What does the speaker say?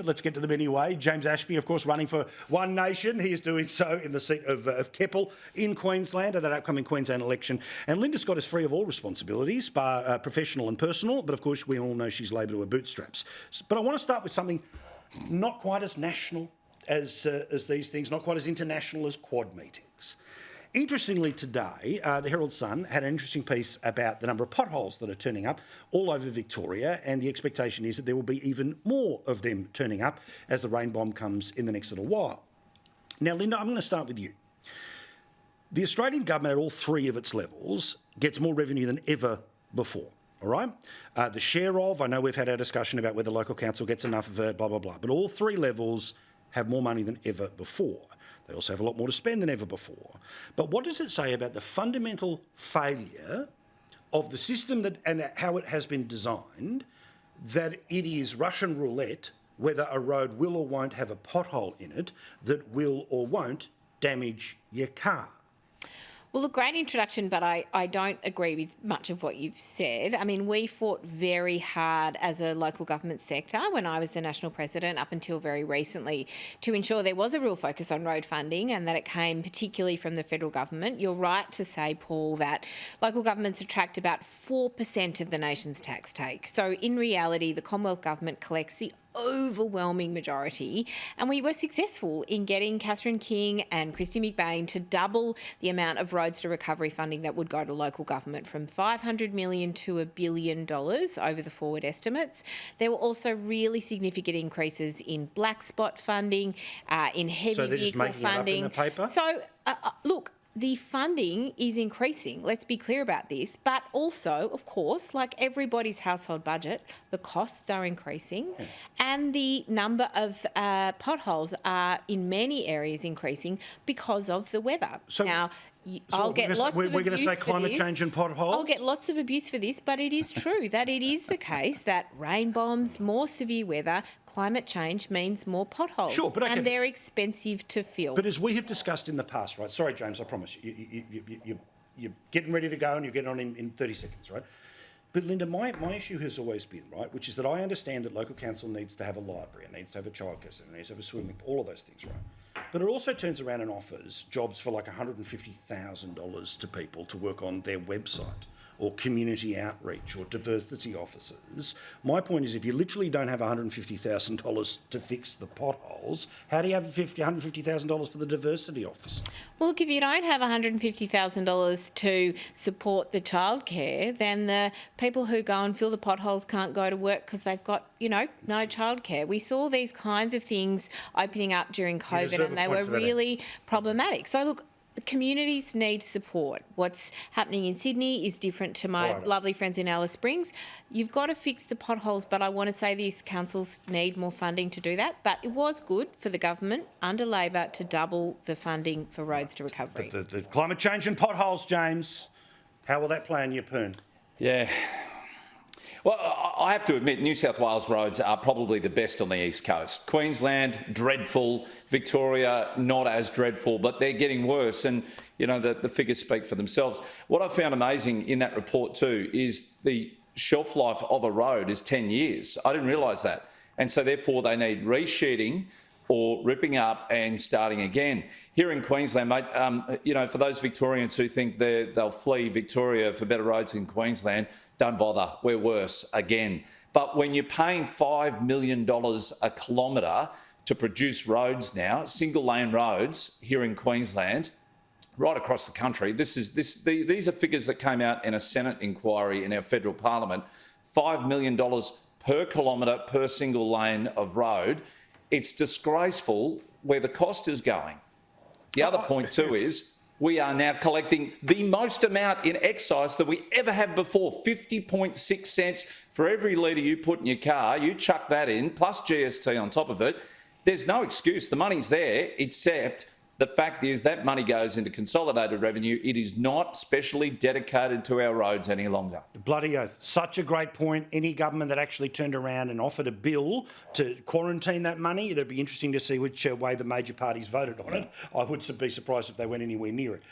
But let's get to them anyway. James Ashby, of course, running for One Nation. He is doing so in the seat of Keppel in Queensland at that upcoming Queensland election. And Linda Scott is free of all responsibilities, bar professional and personal. But of course, we all know she's Labor to her bootstraps. But I want to start with something not quite as national as these things, not quite as international as Quad meetings. Interestingly, today, the Herald Sun had an interesting piece about the number of potholes that are turning up all over Victoria, and the expectation is that there will be even more of them turning up as the rain bomb comes in the next little while. Now, Linda, I'm going to start with you. The Australian government at all three of its levels gets more revenue than ever before. All right? The share of, I know we've had our discussion about whether local council gets enough of it, blah, blah, blah, but all three levels have more money than ever before. They also have a lot more to spend than ever before. But what does it say about the fundamental failure of the system and how it has been designed, that it is Russian roulette whether a road will or won't have a pothole in it that will or won't damage your car? Well, look, great introduction, but I don't agree with much of what you've said. I mean, we fought very hard as a local government sector when I was the national president up until very recently to ensure there was a real focus on road funding and that it came particularly from the federal government. You're right to say, Paul, that local governments attract about 4% of the nation's tax take. So in reality, the Commonwealth government collects the overwhelming majority, and we were successful in getting Catherine King and Christy McBain to double the amount of roads to recovery funding that would go to local government, from $500 million to $1 billion over the forward estimates. There were also really significant increases in black spot funding, in heavy vehicle funding. It up in the paper? So look, the funding is increasing, let's be clear about this, but also, of course, like everybody's household budget, the costs are increasing and the number of potholes are in many areas increasing because of the weather. So, now, we're going to say climate change and potholes? I'll get lots of abuse for this, but it is true that it is the case that rain bombs, more severe weather, climate change means more potholes. Sure, but and they're expensive to fill. But as we have discussed in the past, right? Sorry, James, I promise. You're getting ready to go and you're getting on in 30 seconds, right? But Linda, my issue has always been, right, which is that I understand that local council needs to have a library, it needs to have a childcare centre, it needs to have a swimming pool, all of those things, right? But it also turns around and offers jobs for like $150,000 to people to work on their website or community outreach or diversity officers. My point is, if you literally don't have $150,000 to fix the potholes, how do you have $150,000 for the diversity officer? Well, look, if you don't have $150,000 to support the childcare, then the people who go and fill the potholes can't go to work because they've got, no childcare. We saw these kinds of things opening up during COVID and they were really problematic. So, look, the communities need support. What's happening in Sydney is different to my lovely friends in Alice Springs. You've got to fix the potholes, but I want to say this, councils need more funding to do that. But it was good for the government under Labor to double the funding for roads to recovery. But the climate change and potholes, James, how will that play in your poon? Yeah. Well, I have to admit, New South Wales roads are probably the best on the East Coast. Queensland, dreadful. Victoria, not as dreadful, but they're getting worse. And, the figures speak for themselves. What I found amazing in that report too is the shelf life of a road is 10 years. I didn't realise that. And so therefore they need resheeting or ripping up and starting again. Here in Queensland, mate, for those Victorians who think they'll flee Victoria for better roads in Queensland, don't bother, we're worse again. But when you're paying $5 million a kilometre to produce roads now, single lane roads here in Queensland, right across the country, these are figures that came out in a Senate inquiry in our federal parliament, $5 million per kilometre per single lane of road. It's disgraceful where the cost is going. The other point too is we are now collecting the most amount in excise that we ever have before, 50.6 cents for every litre you put in your car. You chuck that in, plus GST on top of it. There's no excuse. The money's there, except the fact is that money goes into consolidated revenue. It is not specially dedicated to our roads any longer. Bloody oath. Such a great point. Any government that actually turned around and offered a bill to quarantine that money, it'd be interesting to see which way the major parties voted on it. I would be surprised if they went anywhere near it.